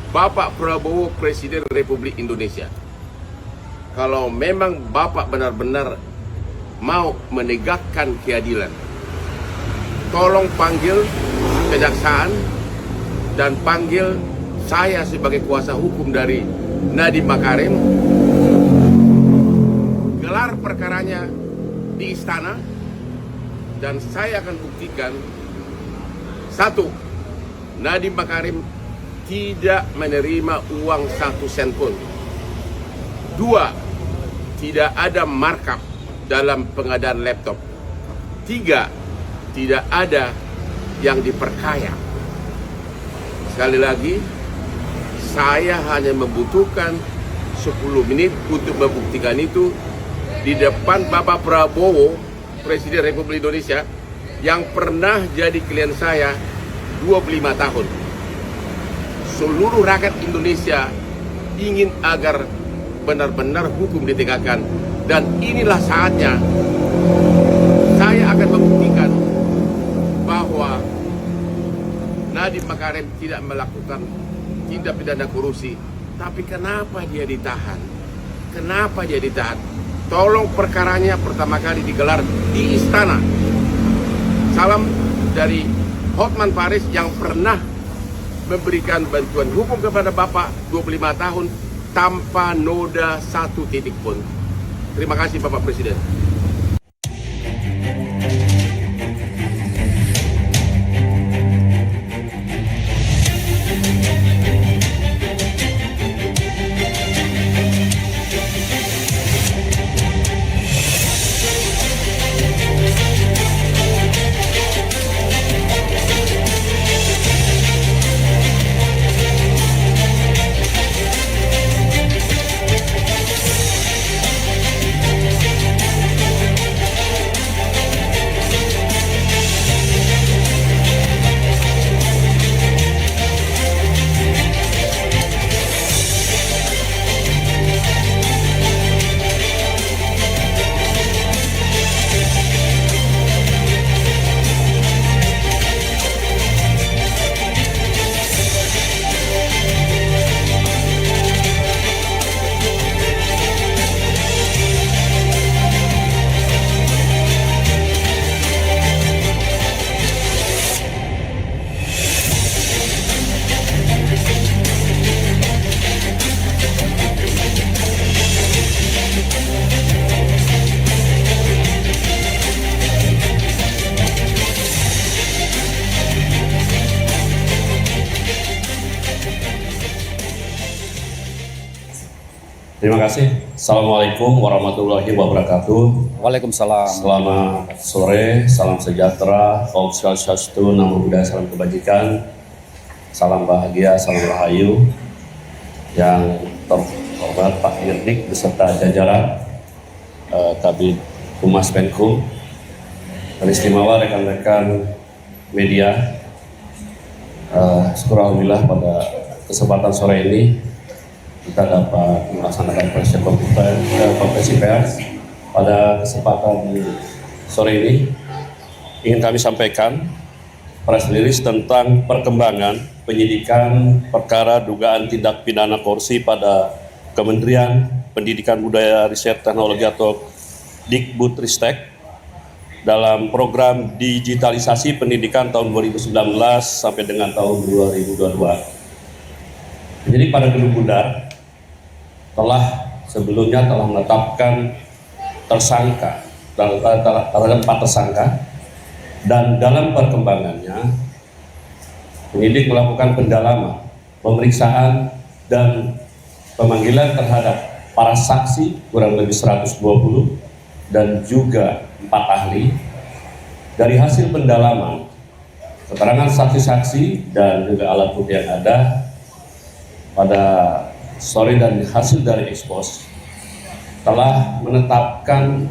Bapak Prabowo Presiden Republik Indonesia. Kalau memang Bapak benar-benar mau menegakkan keadilan, tolong panggil kejaksaan dan panggil saya sebagai kuasa hukum dari Nadiem Makarim. Gelar perkaranya di istana dan saya akan buktikan, satu, Nadiem Makarim tidak menerima uang 1 sen pun. Dua, tidak ada markup dalam pengadaan laptop. Tiga, tidak ada yang diperkaya. Sekali lagi, saya hanya membutuhkan 10 menit untuk membuktikan itu di depan Bapak Prabowo, Presiden Republik Indonesia, yang pernah jadi klien saya 25 tahun. Seluruh rakyat Indonesia ingin agar benar-benar hukum ditegakkan, dan inilah saatnya saya akan membuktikan bahwa Nadiem Makarim tidak melakukan tindak pidana korupsi. Tapi kenapa dia ditahan? Kenapa dia ditahan? Tolong perkaranya pertama kali digelar di istana. Salam dari Hotman Paris yang pernah memberikan bantuan hukum kepada Bapak 25 tahun tanpa noda 1 titik pun. Terima kasih Bapak Presiden. Terima kasih. Assalamualaikum warahmatullahi wabarakatuh. Waalaikumsalam. Selamat sore, salam sejahtera, Om Swastiastu, Namo Buddhaya, salam kebajikan, salam bahagia, salam rahayu. Yang terhormat Pak Dirdik beserta jajaran Kabid Humas Penkum, dan istimewa rekan-rekan media. Syukur alhamdulillah pada kesempatan sore ini kita dapat melaksanakan konferensi pers. Pada kesempatan sore ini ingin kami sampaikan press release tentang perkembangan penyidikan perkara dugaan tindak pidana korupsi pada Kementerian Pendidikan Budaya Riset Teknologi atau Dikbudristek dalam program digitalisasi pendidikan tahun 2019 sampai dengan tahun 2022. Jadi pada Gedung Bundar sebelumnya telah menetapkan tersangka terhadap 4 tersangka, dan dalam perkembangannya penyidik melakukan pendalaman, pemeriksaan dan pemanggilan terhadap para saksi kurang lebih 120 dan juga 4 ahli. Dari hasil pendalaman, keterangan saksi-saksi dan juga alat bukti yang ada pada sore dan hasil dari ekspos telah menetapkan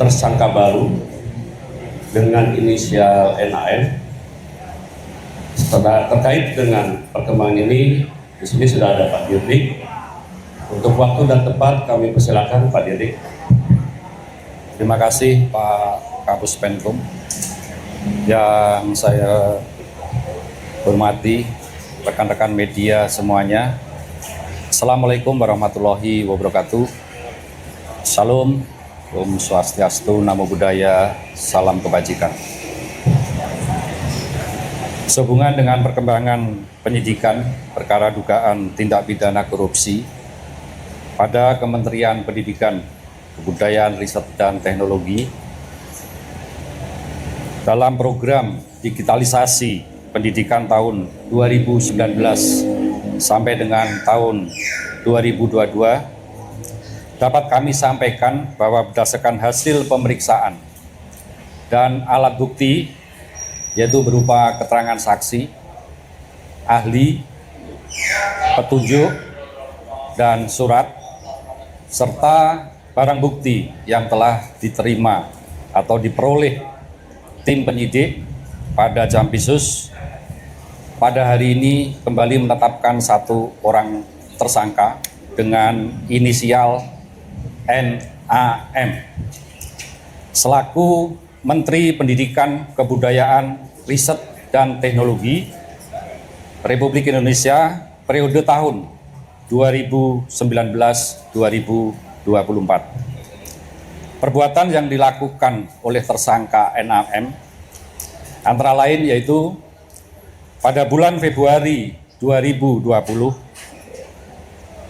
tersangka baru dengan inisial NAM. Terkait dengan perkembangan ini, di sini sudah ada Pak Dirdik. Untuk waktu dan tempat kami persilakan Pak Dirdik. Terima kasih Pak Kapus Penkum yang saya hormati rekan-rekan media semuanya. Assalamualaikum warahmatullahi wabarakatuh. Salam, Om Swastiastu, Namo Buddhaya, salam kebajikan. Sehubungan dengan perkembangan penyidikan perkara dugaan tindak pidana korupsi pada Kementerian Pendidikan, Kebudayaan, Riset, dan Teknologi dalam program digitalisasi pendidikan tahun 2019 sampai dengan tahun 2022, dapat kami sampaikan bahwa berdasarkan hasil pemeriksaan dan alat bukti, yaitu berupa keterangan saksi, ahli, petunjuk, dan surat, serta barang bukti yang telah diterima atau diperoleh tim penyidik pada Jampisus, pada hari ini kembali menetapkan satu orang tersangka dengan inisial NAM selaku Menteri Pendidikan, Kebudayaan, Riset, dan Teknologi Republik Indonesia periode tahun 2019-2024. Perbuatan yang dilakukan oleh tersangka NAM antara lain yaitu pada bulan Februari 2020,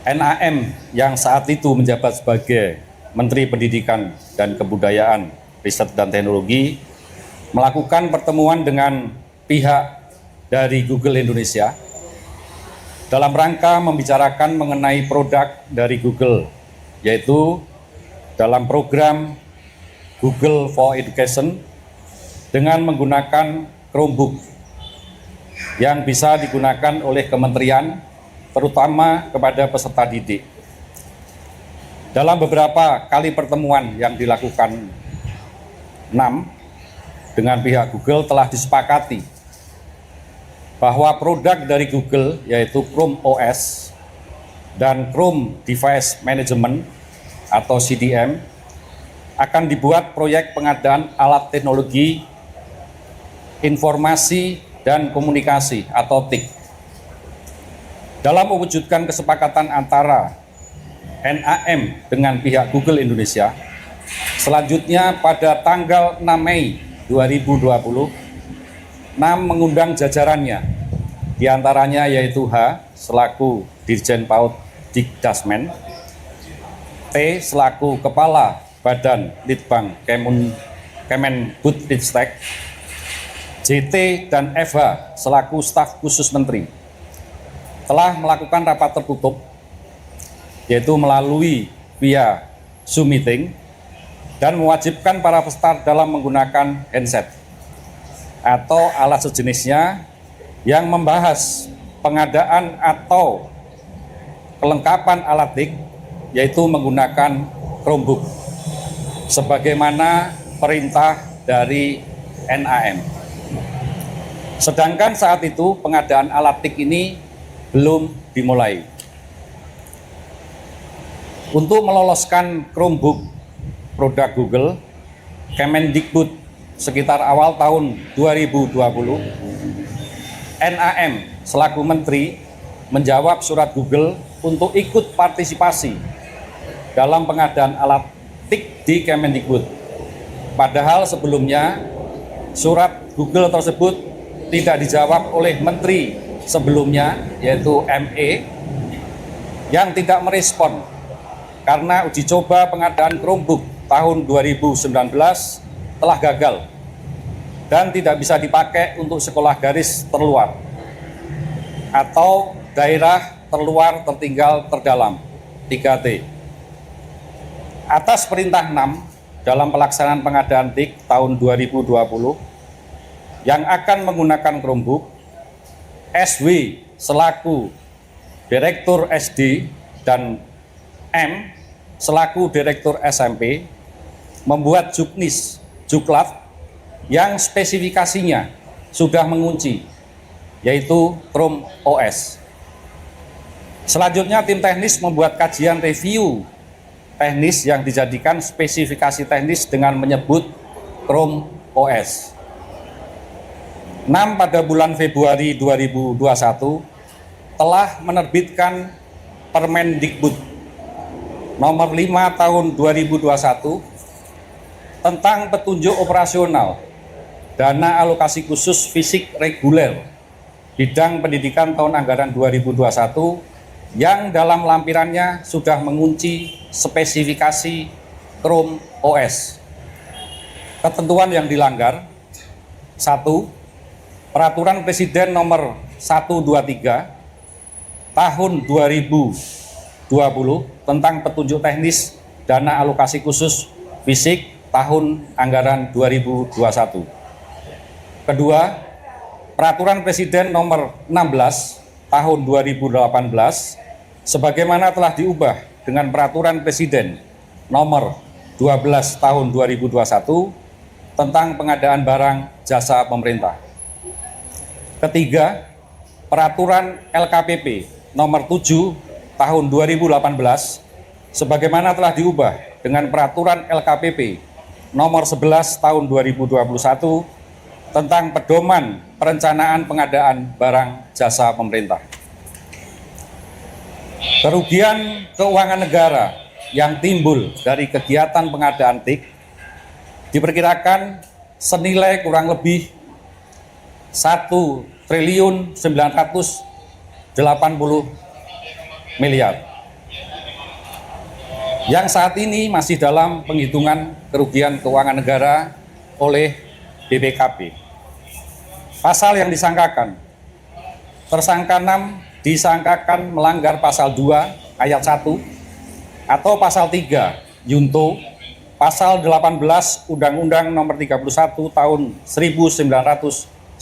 NAM yang saat itu menjabat sebagai Menteri Pendidikan dan Kebudayaan, Riset, dan Teknologi melakukan pertemuan dengan pihak dari Google Indonesia dalam rangka membicarakan mengenai produk dari Google, yaitu dalam program Google for Education dengan menggunakan Chromebook yang bisa digunakan oleh kementerian, terutama kepada peserta didik. Dalam beberapa kali pertemuan yang dilakukan NAM dengan pihak Google telah disepakati bahwa produk dari Google yaitu Chrome OS dan Chrome Device Management atau CDM akan dibuat proyek pengadaan alat teknologi informasi dan komunikasi atau TIK. Dalam mewujudkan kesepakatan antara NAM dengan pihak Google Indonesia, selanjutnya pada tanggal 6 Mei 2020, NAM mengundang jajarannya, diantaranya yaitu H selaku Dirjen PAUD Dikdasmen, T selaku Kepala Badan Litbang Kemendikbudristek, JT dan FH selaku staf khusus menteri telah melakukan rapat tertutup, yaitu melalui via Zoom meeting, dan mewajibkan para peserta dalam menggunakan handset atau alat sejenisnya yang membahas pengadaan atau kelengkapan alat TIK, yaitu menggunakan Chromebook sebagaimana perintah dari NAM. Sedangkan saat itu pengadaan alat TIK ini belum dimulai. Untuk meloloskan Chromebook produk Google, Kemendikbud sekitar awal tahun 2020, NAM selaku menteri menjawab surat Google untuk ikut partisipasi dalam pengadaan alat TIK di Kemendikbud. Padahal sebelumnya surat Google tersebut tidak dijawab oleh menteri sebelumnya, yaitu ME, yang tidak merespon karena uji coba pengadaan Chromebook tahun 2019 telah gagal dan tidak bisa dipakai untuk sekolah garis terluar atau daerah terluar tertinggal terdalam 3T. Atas perintah NAM dalam pelaksanaan pengadaan TIK tahun 2020 yang akan menggunakan Chromebook, SW selaku Direktur SD dan M selaku Direktur SMP membuat juknis, juklat yang spesifikasinya sudah mengunci, yaitu Chrome OS. Selanjutnya tim teknis membuat kajian review teknis yang dijadikan spesifikasi teknis dengan menyebut Chrome OS. 6 pada bulan Februari 2021 telah menerbitkan Permendikbud nomor 5 tahun 2021 tentang petunjuk operasional dana alokasi khusus fisik reguler bidang pendidikan tahun anggaran 2021 yang dalam lampirannya sudah mengunci spesifikasi Chrome OS. Ketentuan yang dilanggar: 1. Peraturan Presiden nomor 123 tahun 2020 tentang petunjuk teknis dana alokasi khusus fisik tahun anggaran 2021. Kedua, Peraturan Presiden nomor 16 tahun 2018 sebagaimana telah diubah dengan Peraturan Presiden nomor 12 tahun 2021 tentang pengadaan barang jasa pemerintah. Ketiga, Peraturan LKPP nomor 7 tahun 2018 sebagaimana telah diubah dengan Peraturan LKPP nomor 11 tahun 2021 tentang pedoman perencanaan pengadaan barang jasa pemerintah. Kerugian keuangan negara yang timbul dari kegiatan pengadaan TIK diperkirakan senilai kurang lebih 1.980 miliar yang saat ini masih dalam penghitungan kerugian keuangan negara oleh BPKP. Pasal yang disangkakan: tersangka 6 disangkakan melanggar pasal 2 ayat 1 atau pasal 3 Yunto pasal 18 Undang-Undang nomor 31 tahun 1999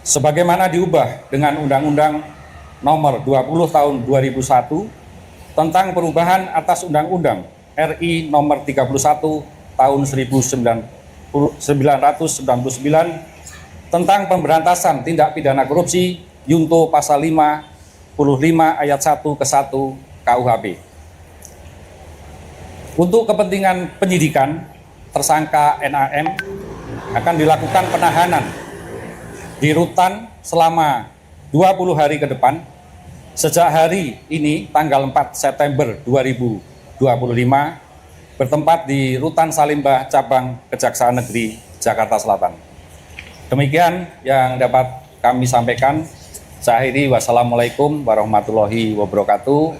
sebagaimana diubah dengan Undang-Undang nomor 20 tahun 2001 tentang perubahan atas Undang-Undang RI nomor 31 tahun 1999 tentang pemberantasan tindak pidana korupsi Yunto pasal 55 ayat 1 ke 1 KUHP. Untuk kepentingan penyidikan, tersangka NAM akan dilakukan penahanan di rutan selama 20 hari ke depan sejak hari ini tanggal 4 September 2025 bertempat di Rutan Salimba Cabang Kejaksaan Negeri Jakarta Selatan. Demikian yang dapat kami sampaikan. Saya akhiri, wassalamualaikum warahmatullahi wabarakatuh.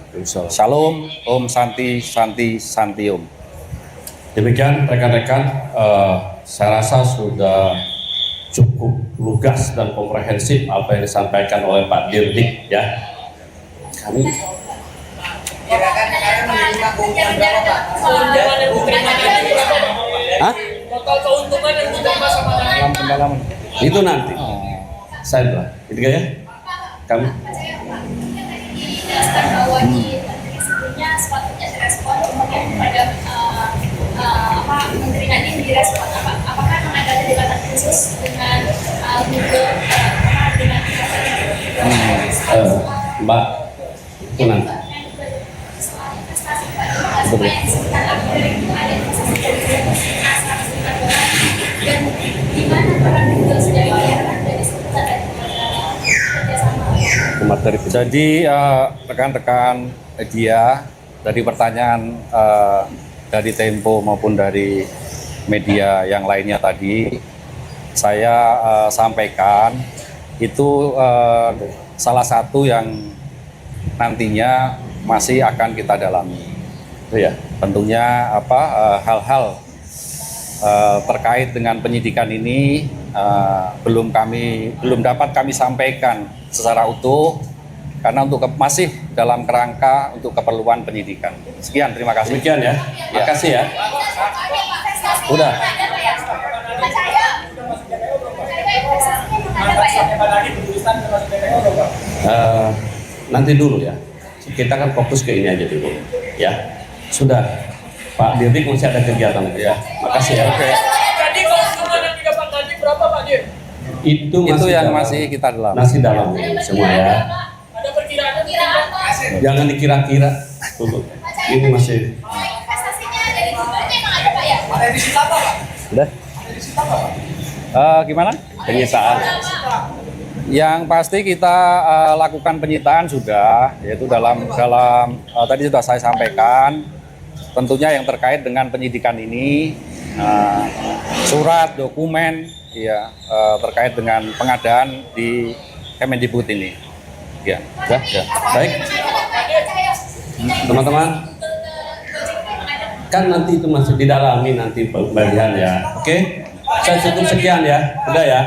Shalom, Om Santi Santi Santi Om. Demikian rekan-rekan, saya rasa sudah cukup lugas dan komprehensif apa yang disampaikan oleh Pak Dirdik ya. Kami Kira-kira menerima keuntungan berapa, Pak? Hah? Total keuntungan yang diterima sama Dalam pendalaman. Itu nanti. Saya bilang, gitu ya. Kami dijelaskan bahwa di sebelumnya sepatutnya direspon kemudian pada Menteri Nadiem direspon apakah akan ada kedekatan khusus dengan Google dengan Mbak itu nanti. dan di mana peran Google sejauh ini dari seputar kerjasama. Jadi rekan-rekan media, dari pertanyaan dari Tempo maupun dari media yang lainnya tadi, saya sampaikan itu salah satu yang nantinya masih akan kita dalami. Ya, tentunya hal-hal terkait dengan penyidikan ini belum dapat kami sampaikan secara utuh karena masih dalam kerangka untuk keperluan penyidikan. Sekian, terima kasih. Demikian ya. Terima kasih ya. Udah. Nanti dulu ya. Kita kan fokus ke ini aja dulu. Ya. Sudah. Pak Dirdik masih ada kegiatan lagi ya. Makasih ya. Oke. Jadi keuntungan yang didapat tadi berapa, Pak Dir? Itu yang dalam. masih kita dalam. Masih dalam semua ya. Ada perkiraan Jangan dikira-kira. Tunggu. Ini masih. Investasinya dari Google-nya emang ada Pak ya? ada di situ apa, Pak? Udah. Ada di situ apa, Pak? Gimana? Penyitaan. Yang pasti kita lakukan penyitaan sudah, yaitu dalam tadi sudah saya sampaikan, tentunya yang terkait dengan penyidikan ini, surat, dokumen, ya terkait dengan pengadaan di Kemendikbud ini. Ya, ya. Baik. Teman-teman, kan nanti itu masih didalami nanti pembagian ya. Oke? Saya cukup sekian ya. Udah ya.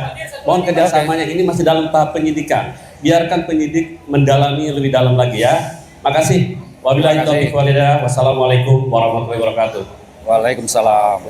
Mohon kerjasamanya, ini masih dalam tahap penyidikan. Biarkan penyidik mendalami lebih dalam lagi ya. Makasih. Wabillahi taufiq wal hidayah. Wassalamualaikum warahmatullahi wabarakatuh. Waalaikumsalam.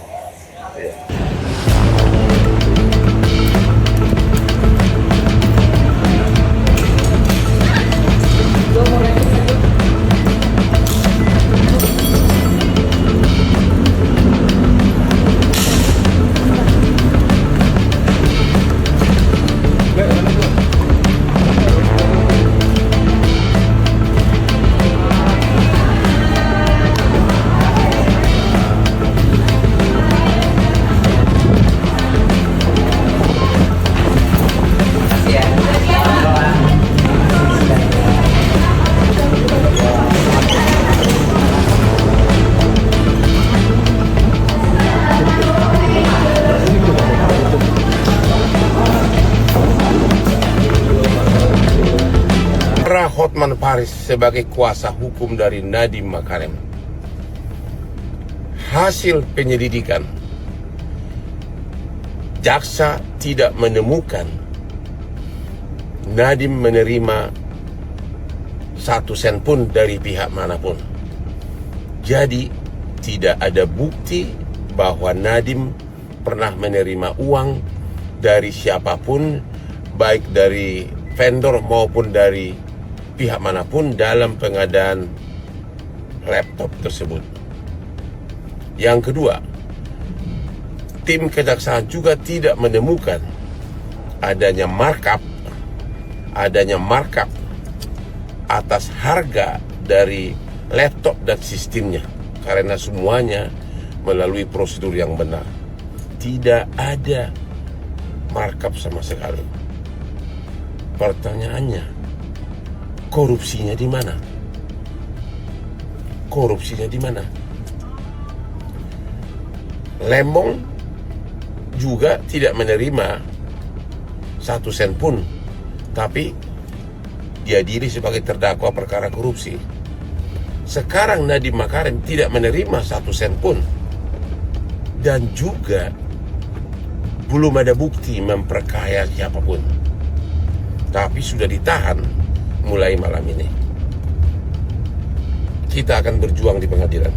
Hotman Paris sebagai kuasa hukum dari Nadiem Makarim. Hasil penyelidikan, jaksa tidak menemukan Nadiem menerima 1 sen pun dari pihak manapun. Jadi tidak ada bukti bahwa Nadiem pernah menerima uang dari siapapun, baik dari vendor maupun dari pihak manapun dalam pengadaan laptop tersebut. Yang kedua, tim kejaksaan juga tidak menemukan adanya markup atas harga dari laptop dan sistemnya, karena semuanya melalui prosedur yang benar. Tidak ada markup sama sekali. Pertanyaannya, korupsinya di mana? Korupsinya di mana? Lembong juga tidak menerima 1 sen pun, tapi dia diri sebagai terdakwa perkara korupsi. Sekarang Nadiem Makarim tidak menerima 1 sen pun, dan juga belum ada bukti memperkaya siapapun, tapi sudah ditahan mulai malam ini. Kita akan berjuang di pengadilan.